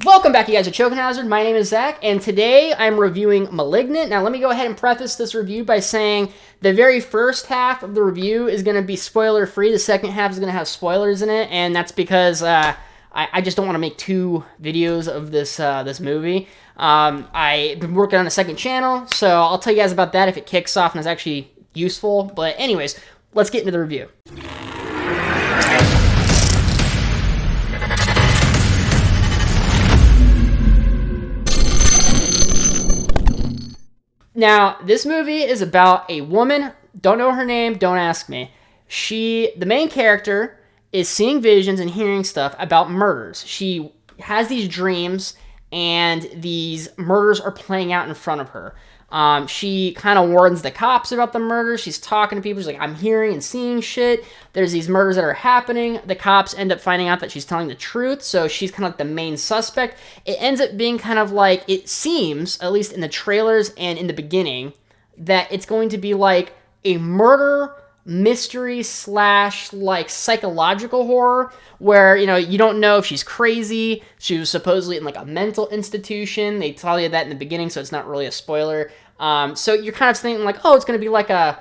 Welcome back, you guys, to Choking Hazard. My name is Zach, and today I'm reviewing Malignant. Now, let me go ahead and preface this review by saying the very first half of the review is going to be spoiler-free. The second half is going to have spoilers in it, and that's because I just don't want to make two videos of this movie. I've been working on a second channel, so I'll tell you guys about that if it kicks off and is actually useful. But anyways, let's get into the review. Now, this movie is about a woman, don't know her name, don't ask me. The main character, is seeing visions and hearing stuff about murders. She has these dreams, and these murders are playing out in front of her. She kind of warns the cops about the murders. She's talking to people. She's like, I'm hearing and seeing shit. There's these murders that are happening. The cops end up finding out that she's telling the truth, so she's kind of like the main suspect. It ends up being kind of like, it seems, at least in the trailers and in the beginning, that it's going to be like a murder mystery slash like psychological horror where, you know, you don't know if she's crazy. She was supposedly in like a mental institution. They tell you that in the beginning, so it's not really a spoiler. So you're kind of thinking like, oh, it's going to be like a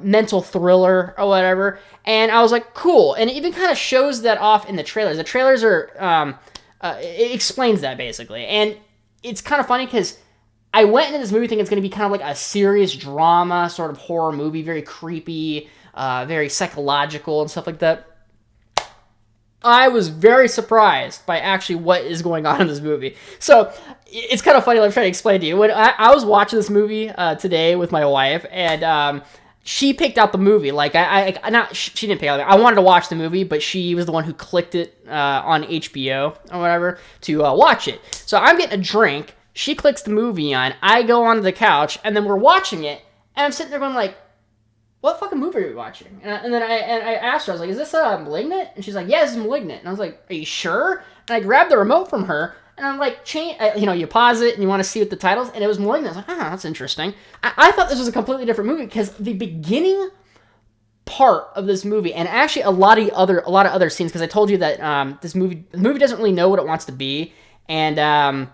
mental thriller or whatever. And I was like, cool. And it even kind of shows that off in the trailers. The trailers are, it explains that basically. And it's kind of funny because I went into this movie thinking it's going to be kind of like a serious drama sort of horror movie, very creepy, very psychological and stuff like that. I was very surprised by actually what is going on in this movie. So it's kind of funny. Let me try to explain to you. When I was watching this movie today with my wife, and she picked out the movie. Like she didn't pick out. I wanted to watch the movie, but she was the one who clicked it on HBO or whatever to watch it. So I'm getting a drink. She clicks the movie on. I go onto the couch, and then we're watching it, and I'm sitting there going like, what fucking movie are we watching? And then I asked her, I was like, is this Malignant? And she's like, yeah, this is Malignant. And I was like, are you sure? And I grabbed the remote from her, and I'm like, you pause it, and you want to see what the title's, and it was Malignant. I was like, that's interesting. I thought this was a completely different movie, because the beginning part of this movie, and actually a lot of other scenes, because I told you that the movie doesn't really know what it wants to be, and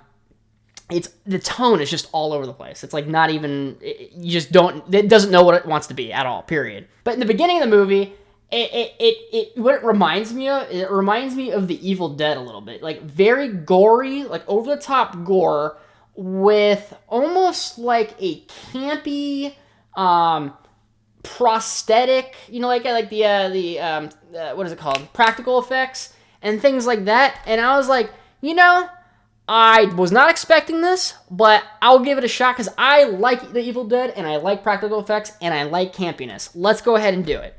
the tone is just all over the place. It's like not even, it doesn't know what it wants to be at all, period. But in the beginning of the movie, what it reminds me of The Evil Dead a little bit. Like very gory, like over the top gore with almost like a campy, prosthetic, like the what is it called? Practical effects and things like that. And I was like, I was not expecting this, but I'll give it a shot because I like The Evil Dead, and I like practical effects, and I like campiness. Let's go ahead and do it.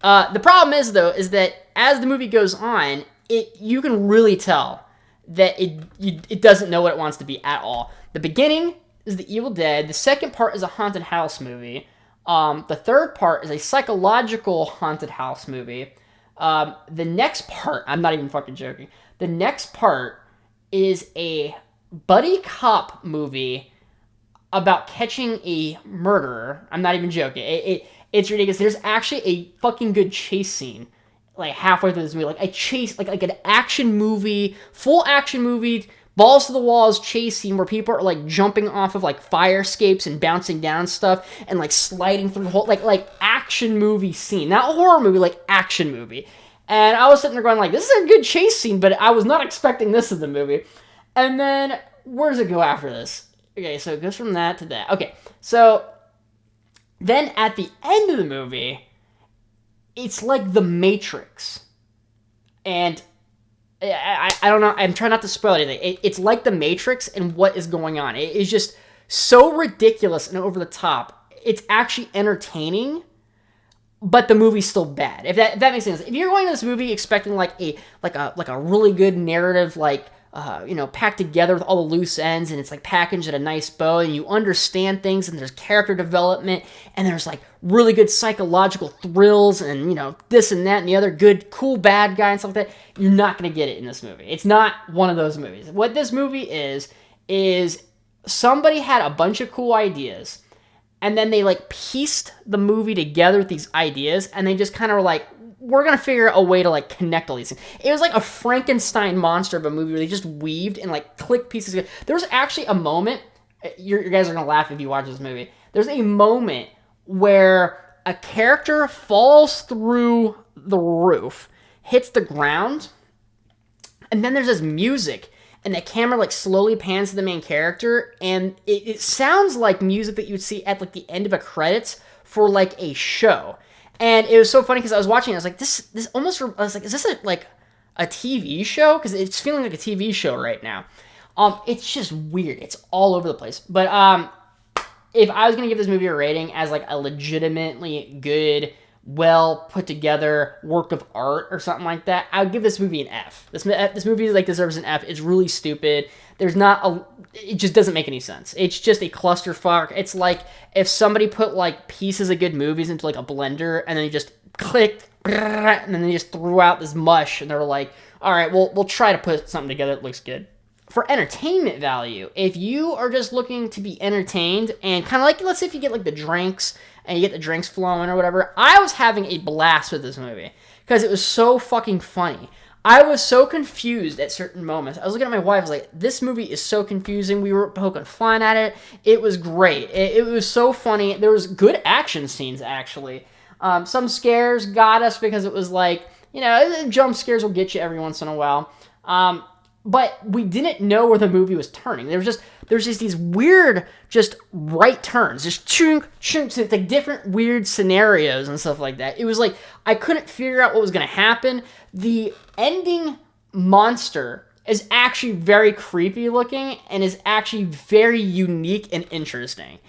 The problem is, though, is that as the movie goes on, you can really tell that it doesn't know what it wants to be at all. The beginning is The Evil Dead. The second part is a haunted house movie. The third part is a psychological haunted house movie. The next part, I'm not even fucking joking, the next part is a buddy cop movie about catching a murderer. I'm not even joking. It's ridiculous. There's actually a fucking good chase scene, like halfway through this movie, like a chase, like an action movie, full action movie, balls to the walls chase scene where people are like jumping off of like fire escapes and bouncing down stuff and like sliding through the whole like action movie scene, not horror movie, like action movie. And I was sitting there going like, this is a good chase scene, but I was not expecting this in the movie. And then, where does it go after this? Okay, so it goes from that to that. Okay, so then at the end of the movie, it's like The Matrix. And I don't know, I'm trying not to spoil anything. It's like The Matrix and what is going on. It is just so ridiculous and over the top. It's actually entertaining, but the movie's still bad. If that makes sense. If you're going to this movie expecting like a really good narrative, packed together with all the loose ends, and it's like packaged at a nice bow, and you understand things, and there's character development, and there's like really good psychological thrills, and this and that and the other good, cool bad guy and stuff like that, you're not gonna get it in this movie. It's not one of those movies. What this movie is somebody had a bunch of cool ideas, and then they like pieced the movie together with these ideas, and they just kind of were like, we're gonna figure out a way to like connect all these things. It was like a Frankenstein monster of a movie where they just weaved and like clicked pieces together. There was actually a moment, you guys are gonna laugh if you watch this movie. There's a moment where a character falls through the roof, hits the ground, and then there's this music, and the camera like slowly pans to the main character, and it sounds like music that you would see at like the end of a credits for like a show. And it was so funny because I was watching it, I was like, this almost, I was like, is this like a TV show? Because it's feeling like a TV show right now. It's just weird. It's all over the place. But if I was gonna give this movie a rating as like a legitimately good, well put together work of art or something like that, I would give this movie an F. This movie like deserves an F. It's really stupid. It just doesn't make any sense. It's just a clusterfuck. It's like if somebody put like pieces of good movies into like a blender and then they just clicked and then they just threw out this mush and they're like, all right, we'll try to put something together that looks good. For entertainment value, if you are just looking to be entertained and kind of like, let's say if you get like the drinks and you get the drinks flowing or whatever, I was having a blast with this movie because it was so fucking funny. I was so confused at certain moments. I was looking at my wife, I was like, this movie is so confusing. We were poking fun at it. It was great. It was so funny. There was good action scenes, actually. Some scares got us because it was like, jump scares will get you every once in a while. But we didn't know where the movie was turning. There's just these weird, just right turns, just chunk, like different weird scenarios and stuff like that. It was like I couldn't figure out what was going to happen. The ending monster is actually very creepy looking and is actually very unique and interesting.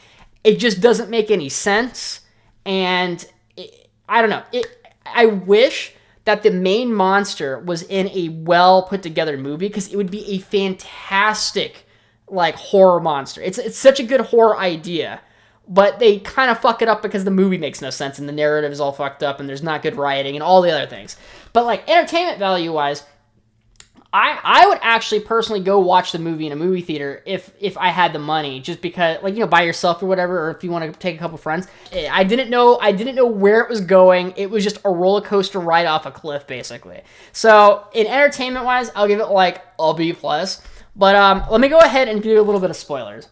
It just doesn't make any sense, and I don't know. I wish that the main monster was in a well put together movie because it would be a fantastic like horror monster. It's such a good horror idea, but they kind of fuck it up because the movie makes no sense and the narrative is all fucked up and there's not good writing and all the other things. But like entertainment value wise, I would actually personally go watch the movie in a movie theater if I had the money, just because, like, by yourself or whatever, or if you want to take a couple friends. I didn't know where it was going. It was just a roller coaster ride off a cliff, basically. So in entertainment wise, I'll give it like a B+. But let me go ahead and do a little bit of spoilers.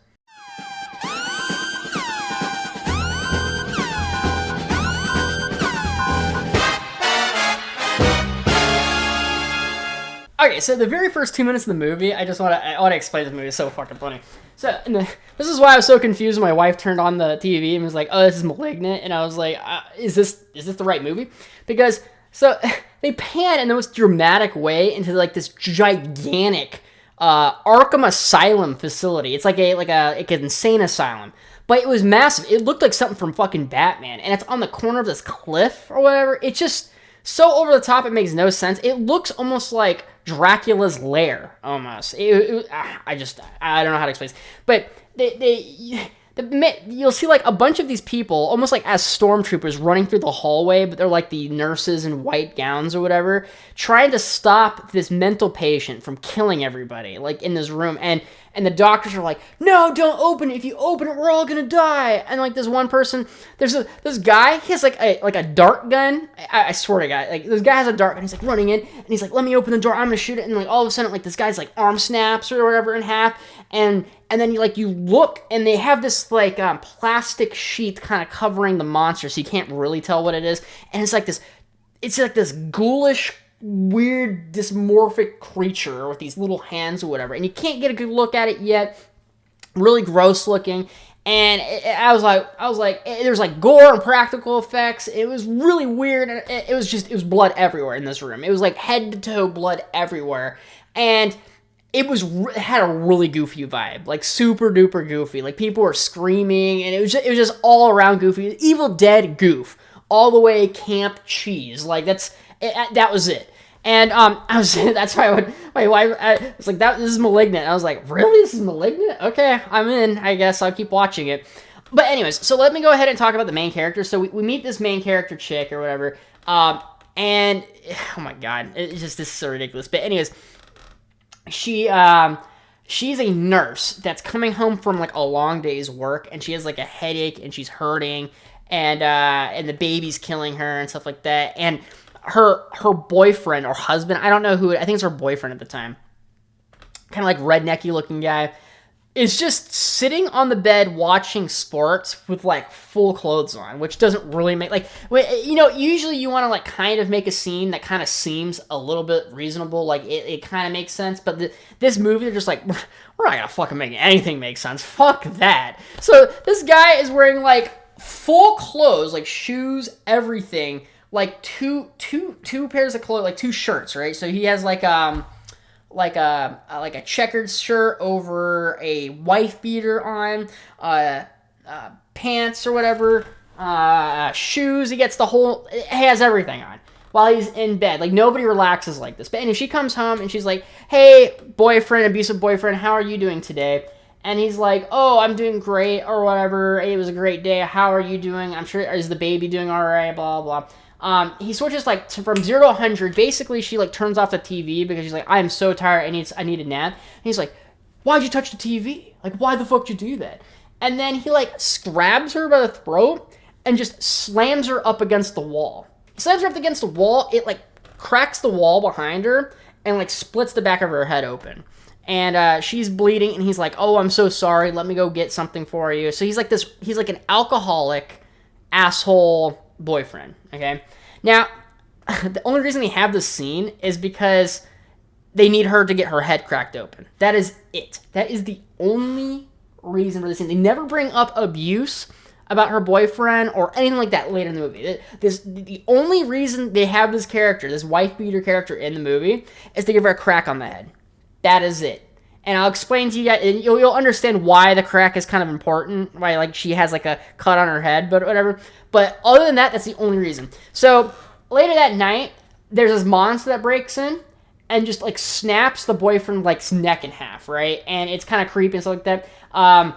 Okay, so the very first 2 minutes of the movie, I want to explain this movie. It's so fucking funny. So this is why I was so confused when my wife turned on the TV and was like, "Oh, this is Malignant," and I was like, "Is this the right movie?" Because so they pan in the most dramatic way into like this gigantic Arkham Asylum facility. It's like an insane asylum, but it was massive. It looked like something from fucking Batman, and it's on the corner of this cliff or whatever. It's just so over the top, it makes no sense. It looks almost like Dracula's lair, almost. I don't know how to explain this. But you'll see like a bunch of these people, almost like as stormtroopers running through the hallway, but they're like the nurses in white gowns or whatever, trying to stop this mental patient from killing everybody, like in this room. And the doctors are like, "No, don't open it. If you open it, we're all gonna die." And like this one person, there's this guy, he has like a dart gun. I swear to God, like this guy has a dart gun. He's like running in, and he's like, "Let me open the door. I'm gonna shoot it." And like all of a sudden, like this guy's like arm snaps or whatever in half, and then you look, and they have this like plastic sheet kind of covering the monster, so you can't really tell what it is. And it's like this ghoulish, weird dysmorphic creature with these little hands or whatever, and you can't get a good look at it yet. Really gross looking, and I was like there's like gore and practical effects. It was really weird, and it was blood everywhere in this room. It was like head to toe blood everywhere, and it had a really goofy vibe, like super duper goofy. Like people were screaming, and it was just all around goofy, Evil Dead goof, all the way camp cheese. Like that was it. And that's why my wife was like, "This is Malignant." I was like, "Really? This is Malignant? Okay, I'm in. I guess I'll keep watching it." But anyways, so let me go ahead and talk about the main character. So we meet this main character chick or whatever, and oh my God, this is so ridiculous. But anyways, she's a nurse that's coming home from like a long day's work, and she has like a headache, and she's hurting, and the baby's killing her and stuff like that, and her boyfriend or husband, I don't know who, I think it's her boyfriend at the time, kind of like rednecky looking guy, is just sitting on the bed watching sports with like full clothes on, which doesn't really make like, you know, usually you want to like kind of make a scene that kind of seems a little bit reasonable, like it kind of makes sense, but this movie, they're just like, we're not gonna fucking make anything make sense, fuck that. So this guy is wearing like full clothes, like shoes, everything, like two pairs of clothes, like two shirts, right? So he has like a checkered shirt over a wife beater on, pants or whatever, shoes. He gets the whole. He has everything on while he's in bed. Like nobody relaxes like this. But anyway, she comes home and she's like, "Hey, boyfriend, abusive boyfriend, how are you doing today?" And he's like, "Oh, I'm doing great," or whatever. "It was a great day. How are you doing? I'm sure, is the baby doing all right?" Blah blah. He switches like from 0 to 100. Basically, she like turns off the TV because she's like, "I'm so tired. I need a nap." And he's like, "Why'd you touch the TV? Like, why the fuck did you do that?" And then he like grabs her by the throat and just slams her up against the wall. He slams her up against the wall. It like cracks the wall behind her and like splits the back of her head open. And she's bleeding, and he's like, "Oh, I'm so sorry. Let me go get something for you." So he's like an alcoholic asshole boyfriend, okay? Now, the only reason they have this scene is because they need her to get her head cracked open. That is it. That is the only reason for this scene. They never bring up abuse about her boyfriend or anything like that later in the movie. The only reason they have this character, this wife-beater character in the movie, is to give her a crack on the head. That is it. And I'll explain to you guys, and you'll understand why the crack is kind of important, why like she has like a cut on her head, but whatever. But other than that, that's the only reason. So later that night, there's this monster that breaks in and just like snaps the boyfriend like neck in half, right? And it's kind of creepy and stuff like that.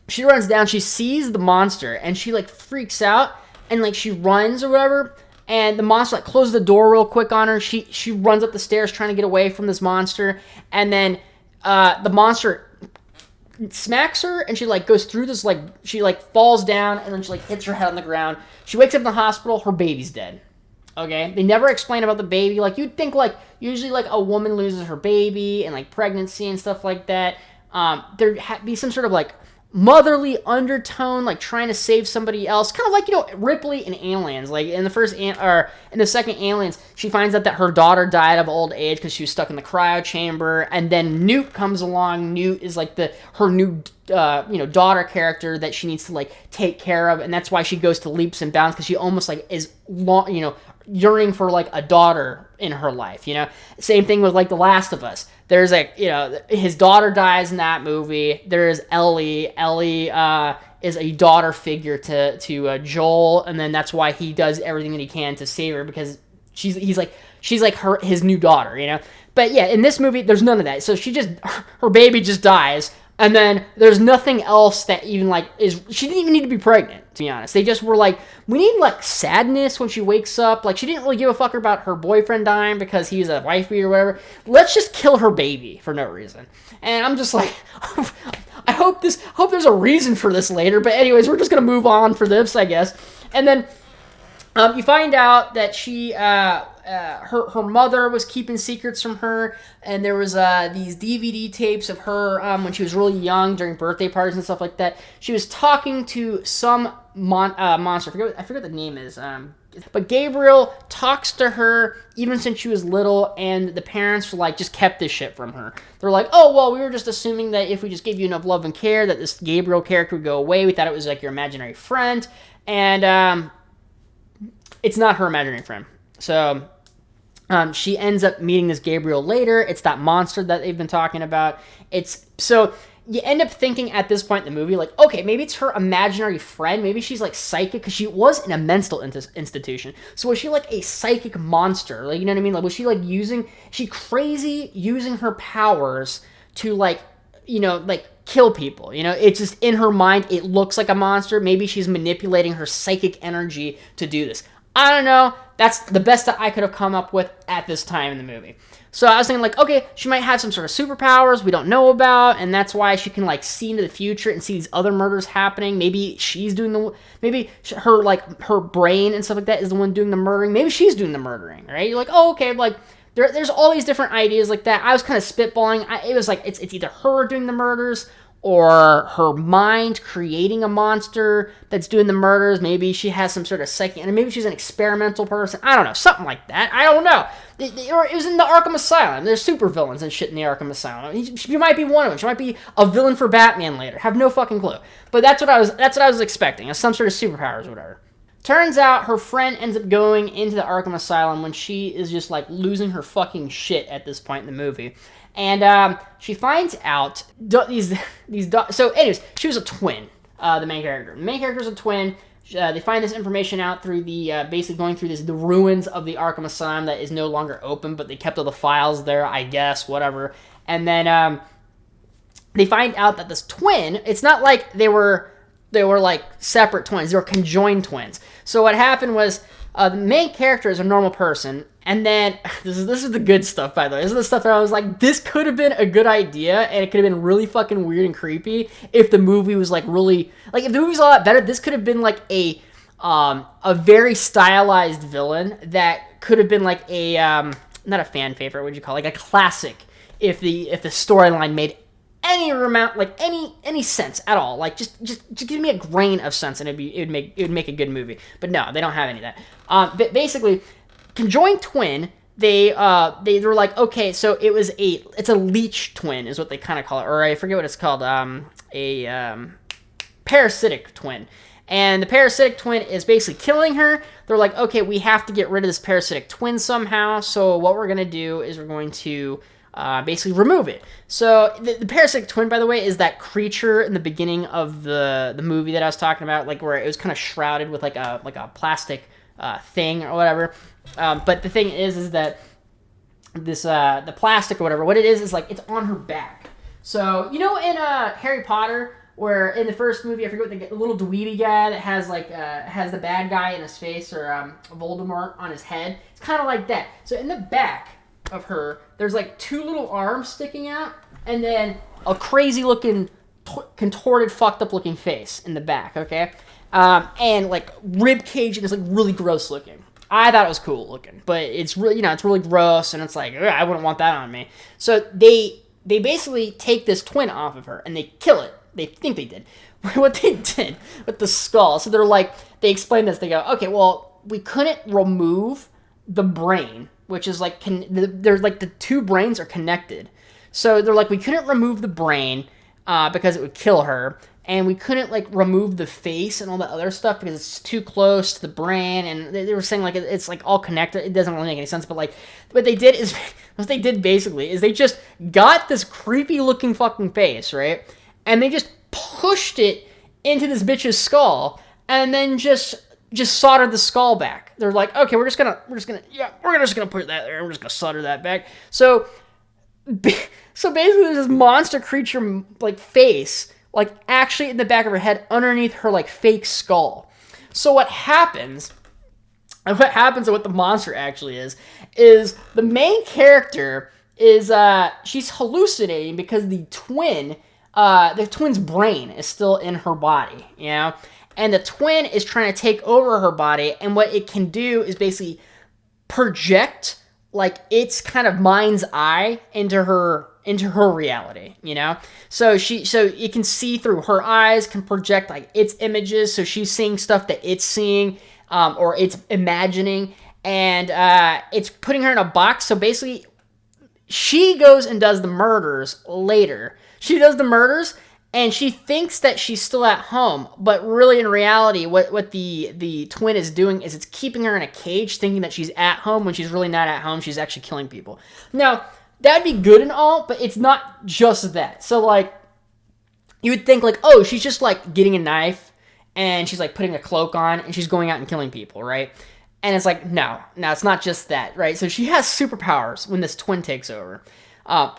She runs down, she sees the monster, and she like freaks out and like she runs or whatever. And the monster like closes the door real quick on her. She runs up the stairs trying to get away from this monster, and then the monster smacks her, and she like goes through this, like she like falls down, and then she like hits her head on the ground. She wakes up in the hospital. Her baby's dead. Okay, they never explain about the baby. Like you'd think, like usually like a woman loses her baby and like pregnancy and stuff like that. There'd be some sort of like motherly undertone, like trying to save somebody else, kind of like, you know, Ripley in Aliens. Like in the second Aliens, she finds out that her daughter died of old age because she was stuck in the cryo chamber, and then Newt comes along. Newt is like her new daughter character that she needs to like take care of, and that's why she goes to leaps and bounds, because she almost like is yearning for like a daughter in her life. Same thing with like The Last of Us. There's like, his daughter dies in that movie. There's Ellie. Ellie is a daughter figure to Joel, and then that's why he does everything that he can to save her, because she's like his new daughter. But yeah, in this movie, there's none of that. So her baby just dies. And then there's nothing else that even like she didn't even need to be pregnant, to be honest. They just were like, we need like sadness when she wakes up. Like she didn't really give a fuck about her boyfriend dying because he's a wife beater or whatever. Let's just kill her baby for no reason. And I'm just like, I hope there's a reason for this later. But anyways, we're just gonna move on for this, I guess. And then you find out that she her mother was keeping secrets from her, and there was these DVD tapes of her when she was really young during birthday parties and stuff like that. She was talking to some monster. I forget what the name is. But Gabriel talks to her even since she was little, and the parents were like, just kept this shit from her. They're like, oh, well, we were just assuming that if we just gave you enough love and care that this Gabriel character would go away. We thought it was like your imaginary friend. And it's not her imaginary friend. So she ends up meeting this Gabriel later. It's that monster that they've been talking about. So you end up thinking at this point in the movie, like, okay, maybe it's her imaginary friend. Maybe she's like psychic, because she was in a mental institution. So was she like a psychic monster? Like, you know what I mean? Like, was she like crazy using her powers to like, like kill people? It's just in her mind, it looks like a monster. Maybe she's manipulating her psychic energy to do this. I don't know. That's the best that I could have come up with at this time in the movie. So I was thinking, like, okay, she might have some sort of superpowers we don't know about, and that's why she can, like, see into the future and see these other murders happening. Maybe she's doing maybe her brain and stuff like that is the one doing the murdering. Maybe she's doing the murdering, right? You're like, oh, okay, like, there's all these different ideas like that. I was kind of spitballing. It was like, it's either her doing the murders or her mind creating a monster that's doing the murders. Maybe she has some sort of psychic, and maybe she's an experimental person. I don't know, something like that. I don't know. It was in the Arkham Asylum. There's supervillains and shit in the Arkham Asylum. She might be one of them. She might be a villain for Batman later. Have no fucking clue. But that's what I was expecting. Some sort of superpowers or whatever. Turns out her friend ends up going into the Arkham Asylum when she is just like losing her fucking shit at this point in the movie. And she finds out so anyways, she was a twin, the main character. The main character's a twin. They find this information out through the basically going through the ruins of the Arkham Asylum that is no longer open, but they kept all the files there, I guess, whatever. And then they find out that this twin, it's not like they were like separate twins, they were conjoined twins. So what happened was the main character is a normal person, and then this is the good stuff, by the way. This is the stuff that I was like, this could have been a good idea, and it could have been really fucking weird and creepy if the movie was like really like if the movie was a lot better. This could have been like a very stylized villain that could have been like a not a fan favorite, what would you call it? Like a classic if the storyline made any amount, like any sense at all, like just give me a grain of sense, and it would make a good movie. But no, they don't have any of that. But basically, conjoined twin, they were like, okay, so it's a leech twin is what they kind of call it, or I forget what it's called, a parasitic twin. And the parasitic twin is basically killing her. They're like, okay, we have to get rid of this parasitic twin somehow. So what we're gonna do is we're going to basically remove it. So the parasitic twin, by the way, is that creature in the beginning of the movie that I was talking about, like where it was kind of shrouded with like a plastic thing or whatever. But the thing is that this the plastic or whatever, what it is like it's on her back. So you know in Harry Potter, where in the first movie, I forget what the little dweeby guy that has like has the bad guy in his face, or Voldemort on his head. It's kind of like that. So in the back of her, there's like two little arms sticking out, and then a crazy looking, contorted, fucked up looking face in the back. Okay, and like rib cage, and it's like really gross looking. I thought it was cool looking, but it's really it's really gross, and it's like I wouldn't want that on me. So they basically take this twin off of her and they kill it. They think they did. What they did with the skull. So they're like, they explain this. They go, okay, well, we couldn't remove the brain, which is like, there's like the two brains are connected. So they're like, we couldn't remove the brain because it would kill her. And we couldn't like remove the face and all that other stuff because it's too close to the brain. And they were saying like, it's like all connected. It doesn't really make any sense. But like, what they did basically is they just got this creepy looking fucking face, right? And they just pushed it into this bitch's skull, and then just soldered the skull back. They're like, okay, we're just gonna put that there. We're just gonna solder that back. So basically, there's this monster creature like face, like actually in the back of her head, underneath her like fake skull. So what happens, and what the monster actually is the main character is she's hallucinating because the twin's brain is still in her body, you know? And the twin is trying to take over her body, and what it can do is basically project, like, its kind of mind's eye into her reality, you know? So it can see through her eyes, can project, like, its images, so she's seeing stuff that it's seeing, or it's imagining, and it's putting her in a box, so basically, she goes and does the murders later. She does the murders, and she thinks that she's still at home, but really in reality, what the twin is doing is it's keeping her in a cage, thinking that she's at home when she's really not at home. She's actually killing people. Now, that'd be good and all, but it's not just that. So, like, you would think, like, oh, she's just, like, getting a knife, and she's, like, putting a cloak on, and she's going out and killing people, right? And it's like, no, it's not just that, right? So she has superpowers when this twin takes over.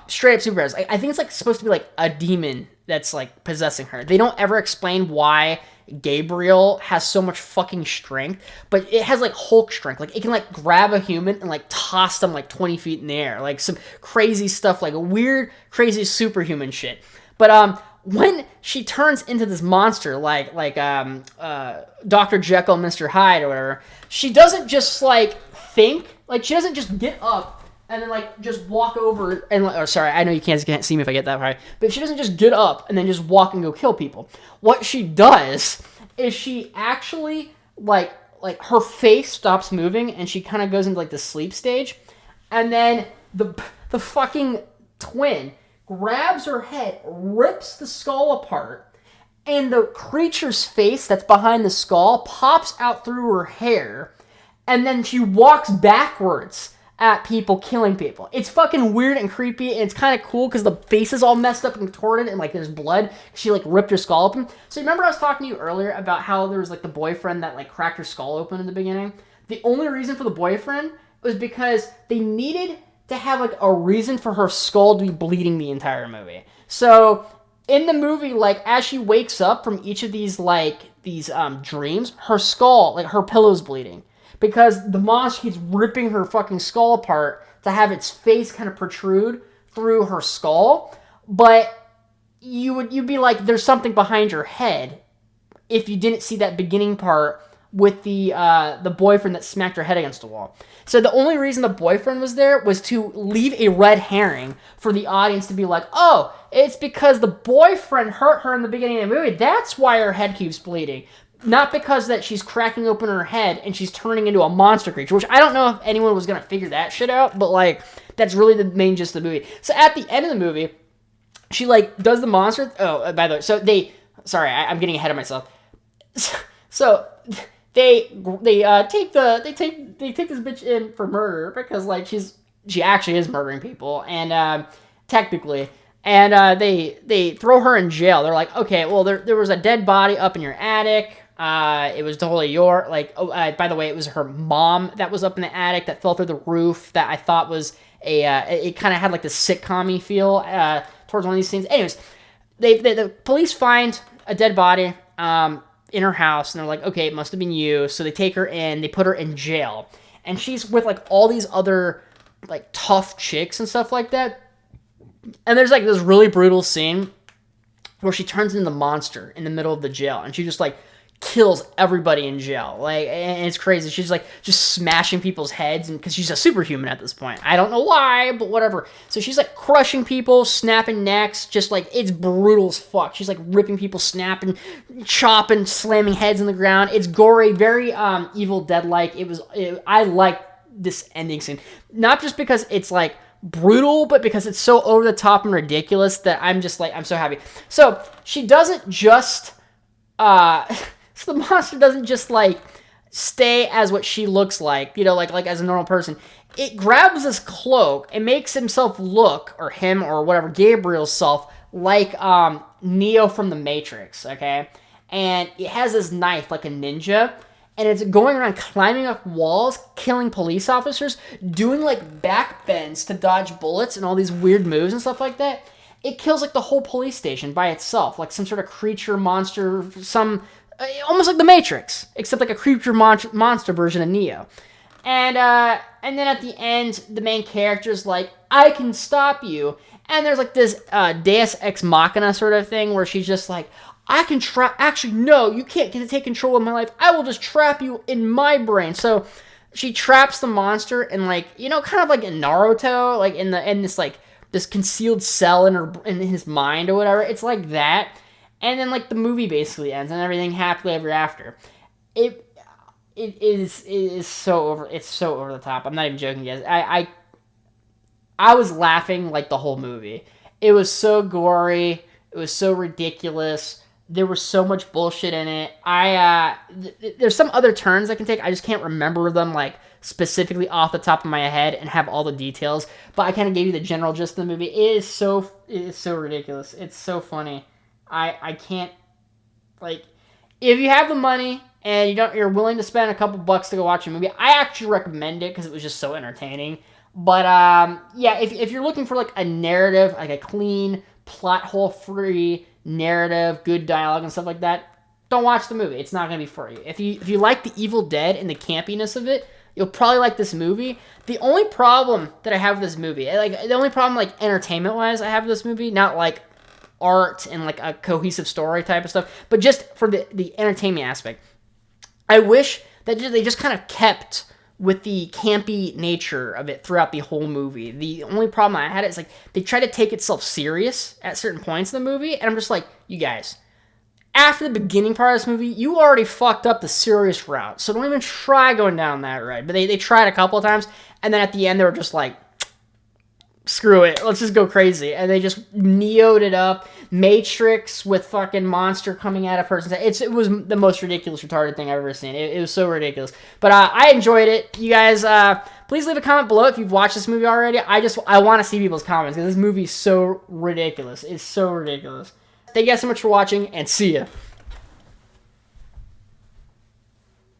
Straight up superpowers. I think it's like supposed to be like a demon that's like possessing her. They don't ever explain why Gabriel has so much fucking strength, but it has like Hulk strength. Like it can like grab a human and like toss them like 20 feet in the air. Like some crazy stuff, like weird, crazy superhuman shit. But when she turns into this monster, like Dr. Jekyll and Mr. Hyde or whatever, she doesn't just like think, like she doesn't just get up and then like just walk over and sorry, I know you can't see me if I get that high, but she doesn't just get up and then just walk and go kill people. What she does is she actually like her face stops moving and she kind of goes into like the sleep stage, and then the fucking twin grabs her head, rips the skull apart, and the creature's face that's behind the skull pops out through her hair, and then she walks backwards at people, killing people. It's fucking weird and creepy, and it's kind of cool because the face is all messed up and contorted, and like there's blood. She like ripped her skull open. So remember I was talking to you earlier about how there was like the boyfriend that like cracked her skull open in the beginning? The only reason for the boyfriend was because they needed to have like a reason for her skull to be bleeding the entire movie. So in the movie, like as she wakes up from each of these dreams, her skull, like her pillow's bleeding. Because the monster keeps ripping her fucking skull apart to have its face kind of protrude through her skull. But you'd be like, there's something behind your head if you didn't see that beginning part with the boyfriend that smacked her head against the wall. So the only reason the boyfriend was there was to leave a red herring for the audience to be like, oh, it's because the boyfriend hurt her in the beginning of the movie. That's why her head keeps bleeding. Not because that she's cracking open her head and she's turning into a monster creature, which I don't know if anyone was going to figure that shit out, but like, that's really the main gist of the movie. So at the end of the movie, she like does the monster. Oh, by the way, so I'm getting ahead of myself. So they take this bitch in for murder because like she actually is murdering people, and technically. And they throw her in jail. They're like, okay, well, there was a dead body up in your attic. It was totally your, like, by the way, it was her mom that was up in the attic that fell through the roof that I thought was it kind of had like the sitcom-y feel towards one of these things. Anyways, the police find a dead body in her house, and they're like, okay, it must have been you. So they take her in, they put her in jail. And she's with like all these other like tough chicks and stuff like that. And there's like this really brutal scene where she turns into the monster in the middle of the jail, and she just like kills everybody in jail. Like, and it's crazy. She's like just smashing people's heads, and because she's a superhuman at this point. I don't know why, but whatever. So she's like crushing people, snapping necks, just like it's brutal as fuck. She's like ripping people, snapping, chopping, slamming heads in the ground. It's gory, very Evil Dead-like. I like this ending scene, not just because it's like brutal, but because it's so over the top and ridiculous that I'm just like, I'm so happy. So she doesn't just so the monster doesn't just like stay as what she looks like, like as a normal person. It grabs this cloak and makes himself look, or him or whatever, Gabriel's self, like Neo from the Matrix, okay? And it has this knife like a ninja, and it's going around climbing up walls, killing police officers, doing like back bends to dodge bullets and all these weird moves and stuff like that. It kills like the whole police station by itself, like some sort of creature monster, almost like the Matrix, except like a creature monster version of Neo. And then at the end, the main character's like, I can stop you. And there's like this Deus Ex Machina sort of thing where she's just like, I can trap. Actually, no, you can't get to take control of my life. I will just trap you in my brain. So she traps the monster in like, kind of like in Naruto, like in this like this concealed cell in his mind or whatever. It's like that, and then like the movie basically ends and everything happily ever after. It is so over. It's so over the top. I'm not even joking, guys. I was laughing like the whole movie. It was so gory. It was so ridiculous. There was so much bullshit in it. There's some other turns I can take. I just can't remember them like specifically off the top of my head and have all the details. But I kind of gave you the general gist of the movie. It is so ridiculous. It's so funny. I can't, like, if you have the money and you're willing to spend a couple bucks to go watch a movie, I actually recommend it because it was just so entertaining. But yeah, if you're looking for like a narrative, like a clean, plot hole free narrative, good dialogue, and stuff like that, don't watch the movie. It's not going to be for you. If you like The Evil Dead and the campiness of it, you'll probably like this movie. The only problem that I have with this movie, the only problem, entertainment-wise I have with this movie, not, art and, a cohesive story type of stuff, but just for the entertainment aspect, I wish that they just kind of kept with the campy nature of it throughout the whole movie. The only problem I had is, they try to take itself serious at certain points in the movie, and I'm just like, you guys, after the beginning part of this movie, you already fucked up the serious route, so don't even try going down that road. But they tried a couple of times, and then at the end, they were just like, screw it, let's just go crazy. And they just neoed it up. Matrix with fucking monster coming out of person's head. It was the most ridiculous, retarded thing I've ever seen. It was so ridiculous. But I enjoyed it. You guys, please leave a comment below if you've watched this movie already. I want to see people's comments because this movie is so ridiculous. It's so ridiculous. Thank you guys so much for watching, and see ya.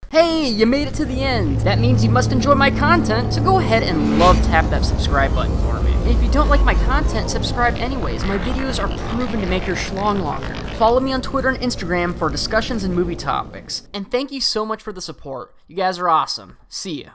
Hey, you made it to the end. That means you must enjoy my content, so go ahead and tap that subscribe button for me. And if you don't like my content, subscribe anyways. My videos are proven to make your schlong longer. Follow me on Twitter and Instagram for discussions and movie topics. And thank you so much for the support. You guys are awesome. See ya.